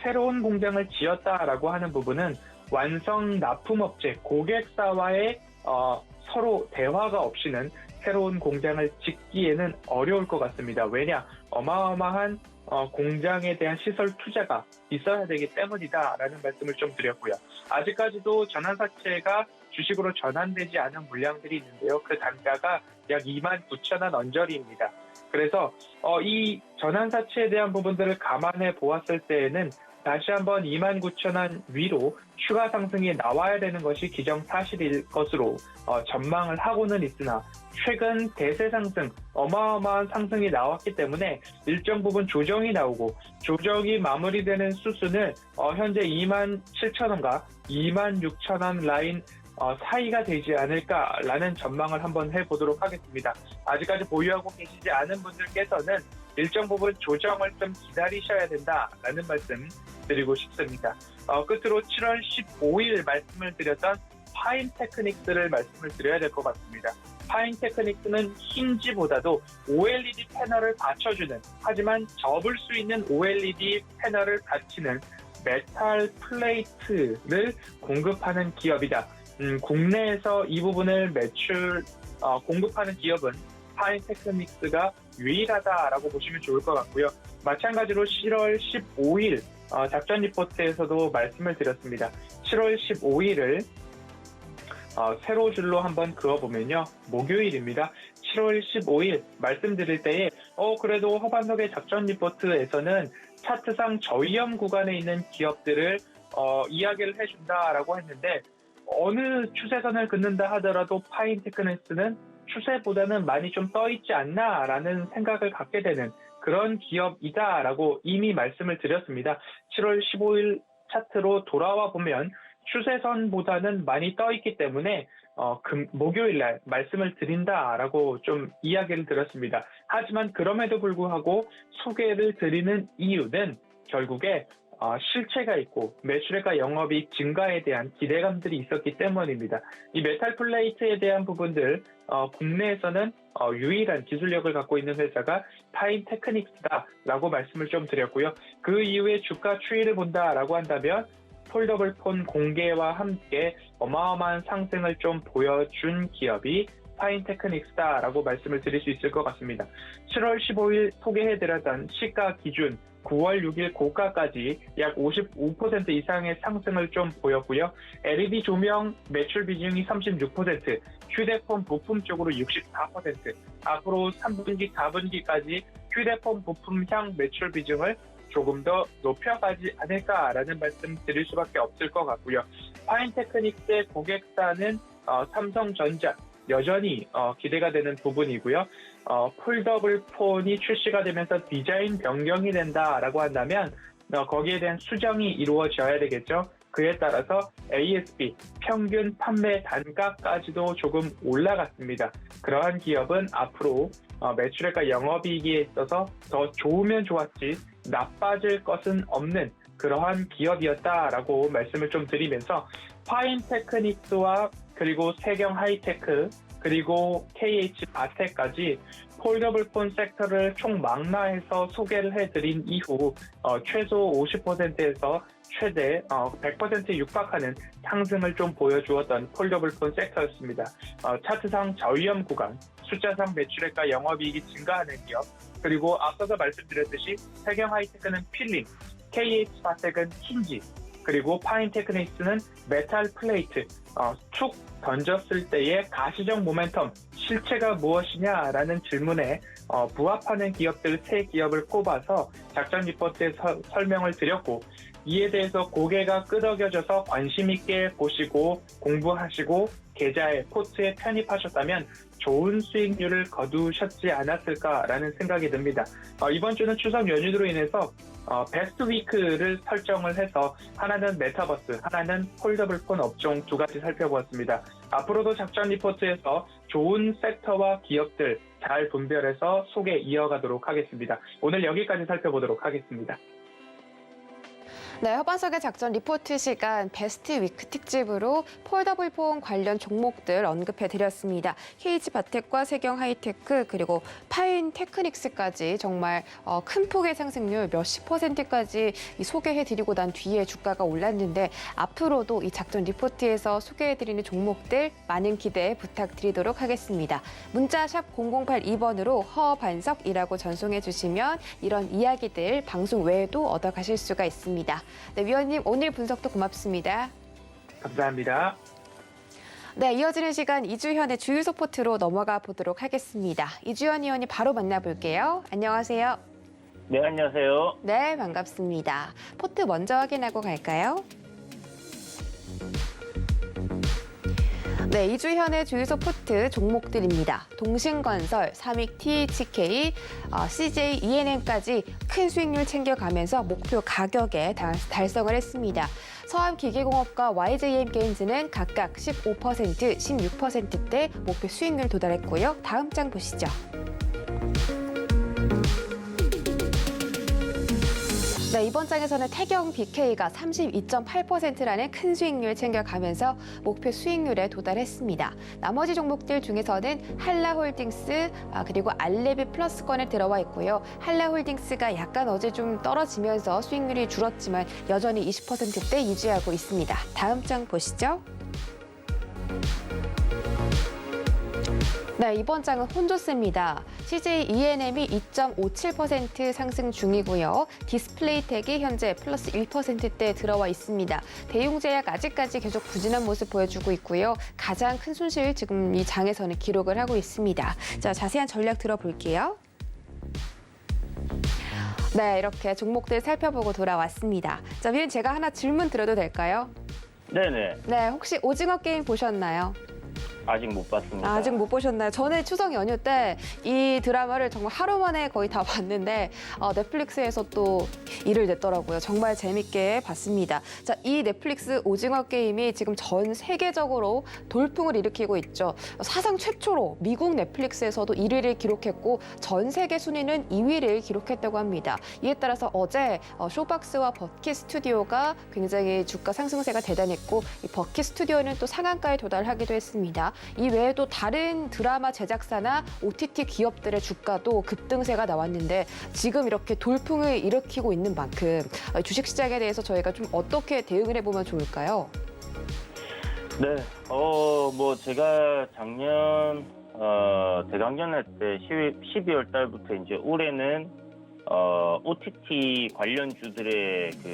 새로운 공장을 지었다라고 하는 부분은 완성 납품업체 고객사와의 서로 대화가 없이는 새로운 공장을 짓기에는 어려울 것 같습니다. 왜냐? 어마어마한 공장에 대한 시설 투자가 있어야 되기 때문이다라는 말씀을 좀 드렸고요. 아직까지도 전환사채가 주식으로 전환되지 않은 물량들이 있는데요. 그 단가가 약 29,000원 언저리입니다. 그래서 이 전환사채에 대한 부분들을 감안해 보았을 때에는 다시 한번 29,000원 위로 추가 상승이 나와야 되는 것이 기정사실일 것으로 전망을 하고는 있으나, 최근 대세 상승, 어마어마한 상승이 나왔기 때문에 일정 부분 조정이 나오고 조정이 마무리되는 수순을 현재 27,000원과 26,000원 라인 사이가 되지 않을까라는 전망을 한번 해보도록 하겠습니다. 아직까지 보유하고 계시지 않은 분들께서는 일정 부분 조정을 좀 기다리셔야 된다라는 말씀 드리고 싶습니다. 끝으로 7월 15일 말씀을 드렸던 파인테크닉스를 말씀을 드려야 될 것 같습니다. 파인테크닉스는 힌지보다도 OLED 패널을 받쳐주는, 하지만 접을 수 있는 OLED 패널을 받치는 메탈 플레이트를 공급하는 기업이다. 국내에서 이 부분을 공급하는 기업은 파인테크닉스가 유일하다라고 보시면 좋을 것 같고요. 마찬가지로 7월 15일 작전 리포트에서도 말씀을 드렸습니다. 7월 15일을 세로줄로 한번 그어보면요. 목요일입니다. 7월 15일 말씀드릴 때에 그래도 허반덕의 작전 리포트에서는 차트상 저위험 구간에 있는 기업들을 이야기를 해준다라고 했는데, 어느 추세선을 긋는다 하더라도 파인테크닉스는 추세보다는 많이 좀 떠있지 않나라는 생각을 갖게 되는 그런 기업이다라고 이미 말씀을 드렸습니다. 7월 15일 차트로 돌아와 보면 추세선보다는 많이 떠있기 때문에 목요일날 말씀을 드린다라고 좀 이야기를 드렸습니다. 하지만 그럼에도 불구하고 소개를 드리는 이유는 결국에 실체가 있고 매출액과 영업이익 증가에 대한 기대감들이 있었기 때문입니다. 이 메탈 플레이트에 대한 부분들 국내에서는 유일한 기술력을 갖고 있는 회사가 파인테크닉스다라고 말씀을 좀 드렸고요. 그 이후에 주가 추이를 본다라고 한다면 폴더블 폰 공개와 함께 어마어마한 상승을 좀 보여준 기업이 파인테크닉스다라고 말씀을 드릴 수 있을 것 같습니다. 7월 15일 소개해드렸던 시가 기준 9월 6일 고가까지 약 55% 이상의 상승을 좀 보였고요. LED 조명 매출 비중이 36%, 휴대폰 부품 쪽으로 64%, 앞으로 3분기, 4분기까지 휴대폰 부품 향 매출 비중을 조금 더 높여가지 않을까라는 말씀 드릴 수밖에 없을 것 같고요. 파인테크닉스의 고객사는 삼성전자, 여전히 기대가 되는 부분이고요. 폴더블 폰이 출시가 되면서 디자인 변경이 된다라고 한다면 거기에 대한 수정이 이루어져야 되겠죠. 그에 따라서 ASP, 평균 판매 단가까지도 조금 올라갔습니다. 그러한 기업은 앞으로 매출액과 영업이익에 있어서 더 좋으면 좋았지 나빠질 것은 없는 그러한 기업이었다라고 말씀을 좀 드리면서 파인테크닉스와 그리고 세경 하이테크 그리고 KH 바텍까지 폴더블 폰 섹터를 총망라해서 소개를 해드린 이후 최소 50%에서 최대 100% 육박하는 상승을 좀 보여주었던 폴더블 폰 섹터였습니다. 차트상 저위험 구간, 숫자상 매출액과 영업이익이 증가하는 기업, 그리고 앞서서 말씀드렸듯이 세경 하이테크는 필름, KH 바텍은 힌지, 그리고 파인테크닉스는 메탈 플레이트, 툭 던졌을 때의 가시적 모멘텀, 실체가 무엇이냐라는 질문에 부합하는 기업들 3기업을 꼽아서 작전 리포트에 설명을 드렸고 이에 대해서 고개가 끄덕여져서 관심 있게 보시고 공부하시고 계좌에 포트에 편입하셨다면 좋은 수익률을 거두셨지 않았을까라는 생각이 듭니다. 이번 주는 추석 연휴로 인해서 베스트 위크를 설정을 해서 하나는 메타버스, 하나는 폴더블 폰 업종 2가지 살펴보았습니다. 앞으로도 작전 리포트에서 좋은 섹터와 기업들 잘 분별해서 소개 이어가도록 하겠습니다. 오늘 여기까지 살펴보도록 하겠습니다. 네, 허반석의 작전 리포트 시간 베스트 위크 특집으로 폴더블 폰 관련 종목들 언급해드렸습니다. KH바텍과 세경 하이테크 그리고 파인테크닉스까지 정말 큰 폭의 상승률 몇십 %까지 소개해드리고 난 뒤에 주가가 올랐는데 앞으로도 이 작전 리포트에서 소개해드리는 종목들 많은 기대 부탁드리도록 하겠습니다. 문자 샵 0082번으로 허반석이라고 전송해 주시면 이런 이야기들 방송 외에도 얻어가실 수가 있습니다. 네, 위원님 오늘 분석도 고맙습니다. 감사합니다. 네, 이어지는 시간 이주현의 주유 소포트로 넘어가 보도록 하겠습니다. 이주현 의원님 바로 만나볼게요. 안녕하세요. 네, 안녕하세요. 네, 반갑습니다. 포트 먼저 확인하고 갈까요? 네, 이주현의 주유소 포트 종목들입니다. 동신건설, 삼익 THK, CJ ENM까지 큰 수익률 챙겨가면서 목표 가격에 달성을 했습니다. 서암기계공업과 YJM 게임즈는 각각 15%, 16%대 목표 수익률 도달했고요. 다음 장 보시죠. 네, 이번 장에서는 태경 BK가 32.8%라는 큰 수익률 챙겨가면서 목표 수익률에 도달했습니다. 나머지 종목들 중에서는 한라홀딩스 그리고 알레비 플러스권에 들어와 있고요. 한라홀딩스가 약간 어제 좀 떨어지면서 수익률이 줄었지만 여전히 20%대 유지하고 있습니다. 다음 장 보시죠. 네, 이번 장은 혼조스입니다. CJ ENM이 2.57% 상승 중이고요. 디스플레이텍이 현재 플러스 1%대 들어와 있습니다. 대용제약 아직까지 계속 부진한 모습 보여주고 있고요. 가장 큰 손실 지금 이 장에서는 기록을 하고 있습니다. 자, 자세한 전략 들어볼게요. 네, 이렇게 종목들 살펴보고 돌아왔습니다. 자, 위원 제가 하나 질문 드려도 될까요? 네네. 네, 혹시 오징어 게임 보셨나요? 아직 못 봤습니다. 아직 못 보셨나요? 저는 추석 연휴 때 이 드라마를 정말 하루 만에 거의 다 봤는데 넷플릭스에서 또 일을 냈더라고요. 정말 재밌게 봤습니다. 자, 이 넷플릭스 오징어 게임이 지금 전 세계적으로 돌풍을 일으키고 있죠. 사상 최초로 미국 넷플릭스에서도 1위를 기록했고 전 세계 순위는 2위를 기록했다고 합니다. 이에 따라서 어제 쇼박스와 버킷 스튜디오가 굉장히 주가 상승세가 대단했고 이 버킷 스튜디오는 또 상한가에 도달하기도 했습니다. 이 외에도 다른 드라마 제작사나 OTT 기업들의 주가도 급등세가 나왔는데 지금 이렇게 돌풍을 일으키고 있는 만큼 주식시장에 대해서 저희가 좀 어떻게 대응을 해보면 좋을까요? 네, 뭐 제가 작년 대강연회 때 12월 달부터 이제 올해는 OTT 관련주들의 그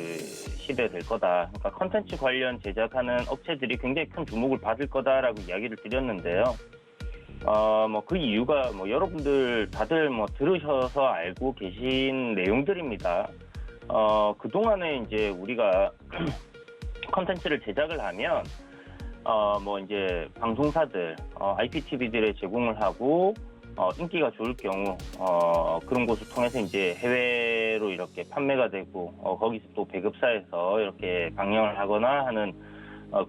시대 될 거다. 그러니까 컨텐츠 관련 제작하는 업체들이 굉장히 큰 주목을 받을 거다라고 이야기를 드렸는데요. 뭐 그 이유가 뭐 여러분들 다들 뭐 들으셔서 알고 계신 내용들입니다. 그동안에 이제 우리가 컨텐츠를 제작을 하면 뭐 이제 방송사들, IPTV들에 제공을 하고 인기가 좋을 경우 그런 곳을 통해서 이제 해외로 이렇게 판매가 되고 거기서 또 배급사에서 이렇게 방영을 하거나 하는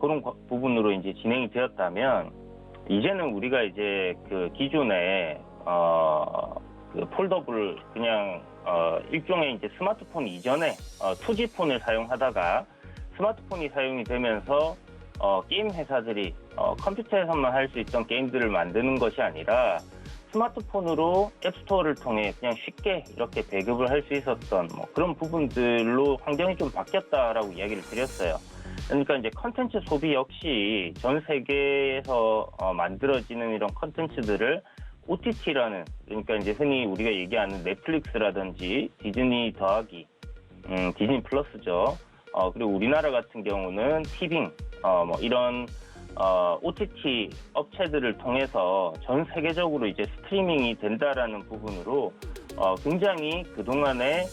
그런 부분으로 이제 진행이 되었다면 이제는 우리가 이제 그 기존에 그 폴더블 그냥 일종의 이제 스마트폰 이전에 2G 폰을 사용하다가 스마트폰이 사용이 되면서 게임 회사들이 컴퓨터에서만 할 수 있던 게임들을 만드는 것이 아니라 스마트폰으로 앱스토어를 통해 그냥 쉽게 이렇게 배급을 할 수 있었던 뭐 그런 부분들로 환경이 좀 바뀌었다라고 이야기를 드렸어요. 그러니까 이제 컨텐츠 소비 역시 전 세계에서 만들어지는 이런 컨텐츠들을 OTT라는 그러니까 이제 흔히 우리가 얘기하는 넷플릭스라든지 디즈니 더하기 디즈니 플러스죠. 그리고 우리나라 같은 경우는 티빙 뭐 이런 OTT 업체들을 통해서 전 세계적으로 이제 스트리밍이 된다라는 부분으로 굉장히 그동안에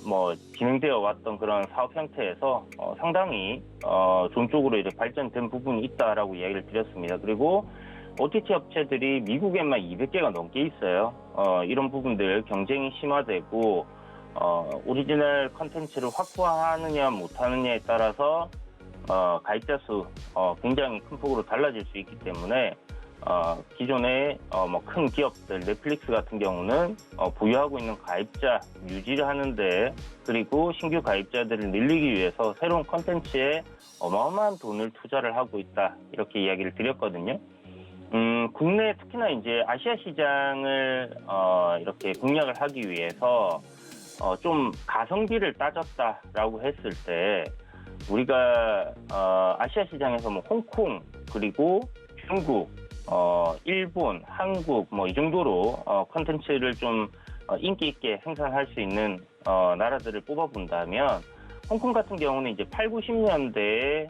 뭐 진행되어 왔던 그런 사업 형태에서 상당히 좋은 쪽으로 이제 발전된 부분이 있다라고 이야기를 드렸습니다. 그리고 OTT 업체들이 미국에만 200개가 넘게 있어요. 이런 부분들 경쟁이 심화되고 오리지널 컨텐츠를 확보하느냐 못하느냐에 따라서 가입자 수 굉장히 큰 폭으로 달라질 수 있기 때문에 기존의 뭐 큰 기업들 넷플릭스 같은 경우는 보유하고 있는 가입자 유지를 하는데 그리고 신규 가입자들을 늘리기 위해서 새로운 컨텐츠에 어마어마한 돈을 투자를 하고 있다 이렇게 이야기를 드렸거든요. 국내 특히나 이제 아시아 시장을 이렇게 공략을 하기 위해서 좀 가성비를 따졌다라고 했을 때 우리가 아시아 시장에서 뭐 홍콩 그리고 중국, 일본, 한국 뭐 이 정도로 컨텐츠를 좀 인기 있게 생산할 수 있는 나라들을 뽑아본다면 홍콩 같은 경우는 이제 8, 90년대에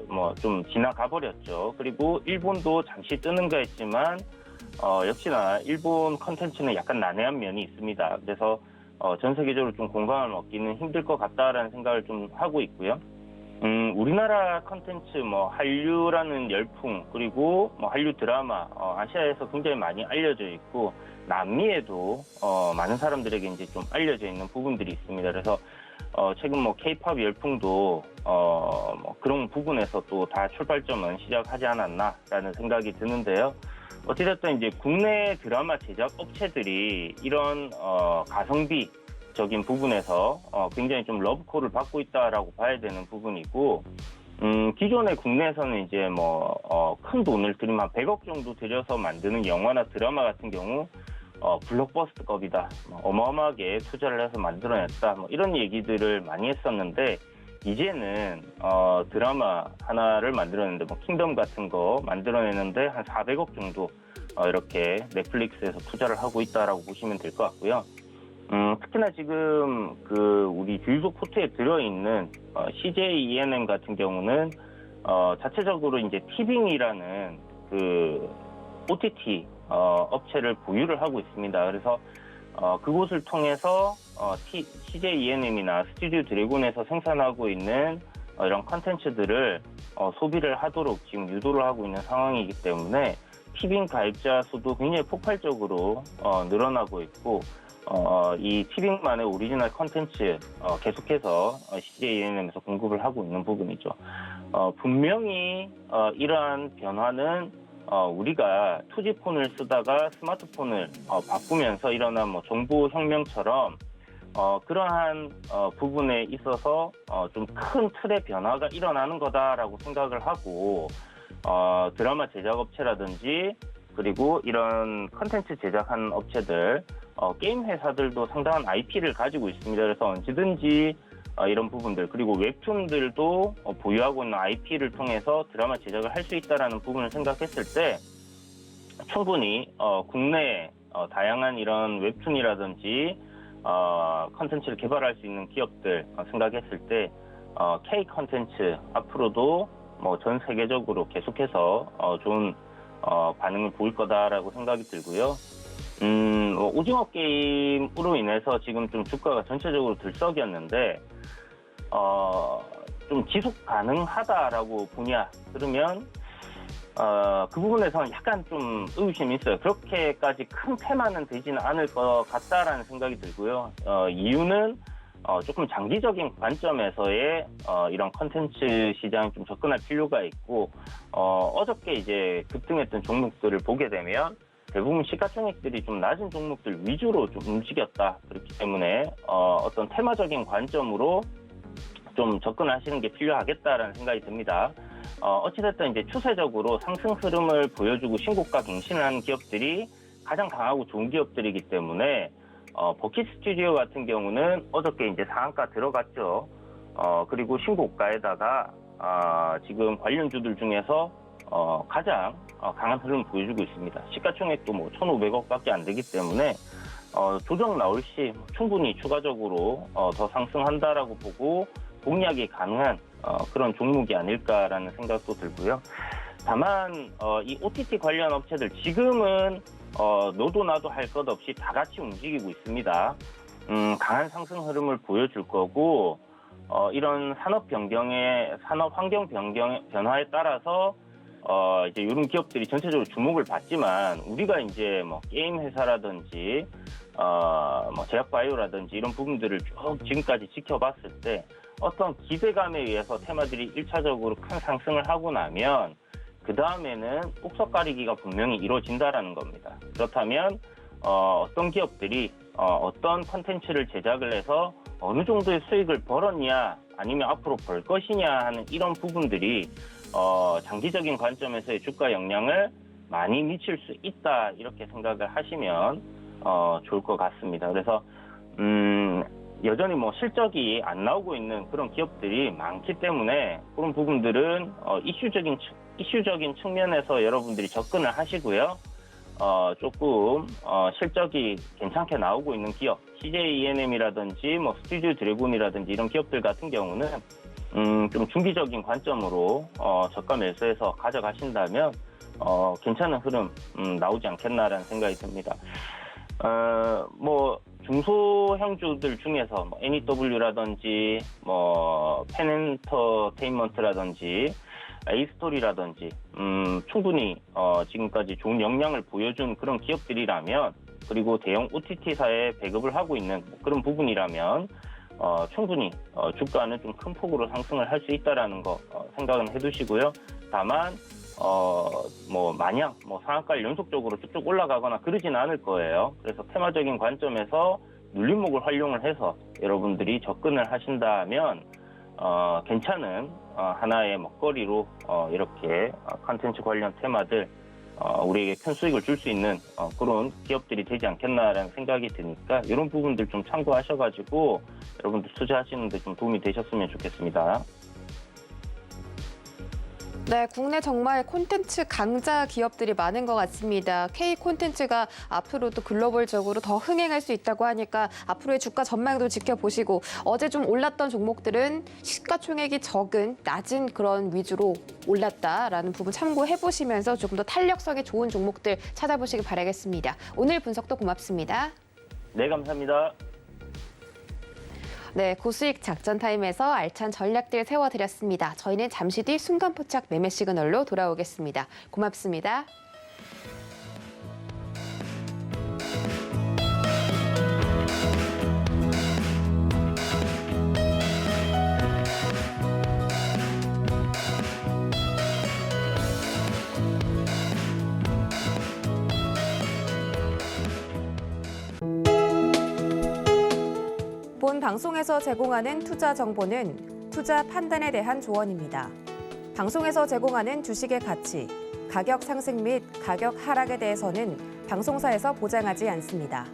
뭐 좀 지나가 버렸죠. 그리고 일본도 잠시 뜨는가 했지만 역시나 일본 컨텐츠는 약간 난해한 면이 있습니다. 그래서 전 세계적으로 좀 공감을 얻기는 힘들 것 같다라는 생각을 좀 하고 있고요. 우리나라 컨텐츠 뭐 한류라는 열풍 그리고 뭐 한류 드라마 아시아에서 굉장히 많이 알려져 있고 남미에도 많은 사람들에게 이제 좀 알려져 있는 부분들이 있습니다. 그래서 최근 뭐 K-팝 열풍도 뭐 그런 부분에서 또 다 출발점은 시작하지 않았나라는 생각이 드는데요. 어찌됐든 이제 국내 드라마 제작 업체들이 이런 가성비적인 부분에서 굉장히 좀 러브콜을 받고 있다라고 봐야 되는 부분이고, 기존에 국내에서는 이제 뭐 큰 돈을 들이면 한 100억 정도 들여서 만드는 영화나 드라마 같은 경우 블록버스터급이다, 어마어마하게 투자를 해서 만들어냈다, 뭐 이런 얘기들을 많이 했었는데 이제는 드라마 하나를 만들어내는데 뭐 킹덤 같은 거 만들어내는데 한 400억 정도 이렇게 넷플릭스에서 투자를 하고 있다라고 보시면 될 것 같고요. 특히나 지금 그 우리 주유소 포트에 들어있는 CJ ENM 같은 경우는 자체적으로 이제 티빙이라는 그 OTT 업체를 보유를 하고 있습니다. 그래서 그곳을 통해서 CJ ENM이나 스튜디오 드래곤에서 생산하고 있는 이런 컨텐츠들을 소비를 하도록 지금 유도를 하고 있는 상황이기 때문에 티빙 가입자 수도 굉장히 폭발적으로 늘어나고 있고 이 티빙만의 오리지널 컨텐츠 계속해서 CJENM에서 공급을 하고 있는 부분이죠. 분명히 이러한 변화는 우리가 투지폰을 쓰다가 스마트폰을 바꾸면서 일어난 뭐 정보혁명처럼 그러한 부분에 있어서 좀 큰 틀의 변화가 일어나는 거다라고 생각을 하고 드라마 제작업체라든지 그리고 이런 컨텐츠 제작하는 업체들 게임 회사들도 상당한 IP를 가지고 있습니다. 그래서 언제든지 이런 부분들 그리고 웹툰들도 보유하고 있는 IP를 통해서 드라마 제작을 할 수 있다는 부분을 생각했을 때 충분히 국내에 다양한 이런 웹툰이라든지 컨텐츠를 개발할 수 있는 기업들 생각했을 때 K 컨텐츠 앞으로도 뭐 전 세계적으로 계속해서 좋은 반응을 보일 거다라고 생각이 들고요. 오징어 게임으로 인해서 지금 좀 주가가 전체적으로 들썩였는데 좀 지속 가능하다라고 보냐 그러면 그 부분에서는 약간 좀 의구심이 있어요. 그렇게까지 큰 테마는 되지는 않을 것 같다라는 생각이 들고요. 이유는 조금 장기적인 관점에서의 이런 컨텐츠 시장에 좀 접근할 필요가 있고 어저께 이제 급등했던 종목들을 보게 되면 대부분 시가총액들이 좀 낮은 종목들 위주로 좀 움직였다. 그렇기 때문에 어떤 테마적인 관점으로 좀 접근하시는 게 필요하겠다라는 생각이 듭니다. 어찌됐든 이제 추세적으로 상승 흐름을 보여주고 신고가 갱신을 하는 기업들이 가장 강하고 좋은 기업들이기 때문에 버킷 스튜디오 같은 경우는 어저께 이제 상한가 들어갔죠. 그리고 신고가에다가 지금 관련주들 중에서 가장 강한 흐름을 보여주고 있습니다. 시가총액도 뭐 1,500억밖에 안 되기 때문에 조정 나올 시 충분히 추가적으로 더 상승한다라고 보고 공략이 가능한 그런 종목이 아닐까라는 생각도 들고요. 다만 이 OTT 관련 업체들 지금은 너도 나도 할 것 없이 다 같이 움직이고 있습니다. 강한 상승 흐름을 보여줄 거고 이런 산업 환경 변화에 따라서 이제 이런 기업들이 전체적으로 주목을 받지만 우리가 이제 뭐 게임 회사라든지 뭐 제약 바이오라든지 이런 부분들을 쭉 지금까지 지켜봤을 때 어떤 기대감에 의해서 테마들이 1차적으로 큰 상승을 하고 나면 그 다음에는 옥석 가리기가 분명히 이루어진다라는 겁니다. 그렇다면 어떤 기업들이 어떤 컨텐츠를 제작을 해서 어느 정도의 수익을 벌었냐 아니면 앞으로 벌 것이냐 하는 이런 부분들이 장기적인 관점에서의 주가 영향을 많이 미칠 수 있다 이렇게 생각을 하시면 좋을 것 같습니다. 그래서 여전히 뭐 실적이 안 나오고 있는 그런 기업들이 많기 때문에 그런 부분들은 이슈적인 측면에서 여러분들이 접근을 하시고요. 조금 실적이 괜찮게 나오고 있는 기업, CJENM이라든지 뭐 스튜디오 드래곤이라든지 이런 기업들 같은 경우는 좀 중기적인 관점으로 저가 매수해서 가져가신다면 괜찮은 흐름 나오지 않겠나라는 생각이 듭니다. 뭐 중소형주들 중에서 뭐 NEW라든지 뭐 펜엔터테인먼트라든지 A스토리라든지 충분히 지금까지 좋은 역량을 보여준 그런 기업들이라면 그리고 대형 OTT사에 배급을 하고 있는 그런 부분이라면 충분히 주가는 좀 큰 폭으로 상승을 할 수 있다라는 거 생각은 해두시고요. 다만 뭐 마냥 뭐 상한가를 연속적으로 쭉쭉 올라가거나 그러지는 않을 거예요. 그래서 테마적인 관점에서 눌림목을 활용을 해서 여러분들이 접근을 하신다면 괜찮은 하나의 먹거리로 이렇게 컨텐츠 관련 테마들 우리에게 큰 수익을 줄 수 있는 그런 기업들이 되지 않겠나라는 생각이 드니까 이런 부분들 좀 참고하셔가지고 여러분들 투자하시는 데 좀 도움이 되셨으면 좋겠습니다. 네, 국내 정말 콘텐츠 강자 기업들이 많은 것 같습니다. K 콘텐츠가 앞으로도 글로벌적으로 더 흥행할 수 있다고 하니까 앞으로의 주가 전망도 지켜보시고 어제 좀 올랐던 종목들은 시가총액이 적은 낮은 그런 위주로 올랐다라는 부분 참고해보시면서 조금 더 탄력성이 좋은 종목들 찾아보시기 바라겠습니다. 오늘 분석도 고맙습니다. 네, 감사합니다. 네, 고수익 작전 타임에서 알찬 전략들 세워드렸습니다. 저희는 잠시 뒤 순간포착 매매 시그널로 돌아오겠습니다. 고맙습니다. 본 방송에서 제공하는 투자 정보는 투자 판단에 대한 조언입니다. 방송에서 제공하는 주식의 가치, 가격 상승 및 가격 하락에 대해서는 방송사에서 보장하지 않습니다.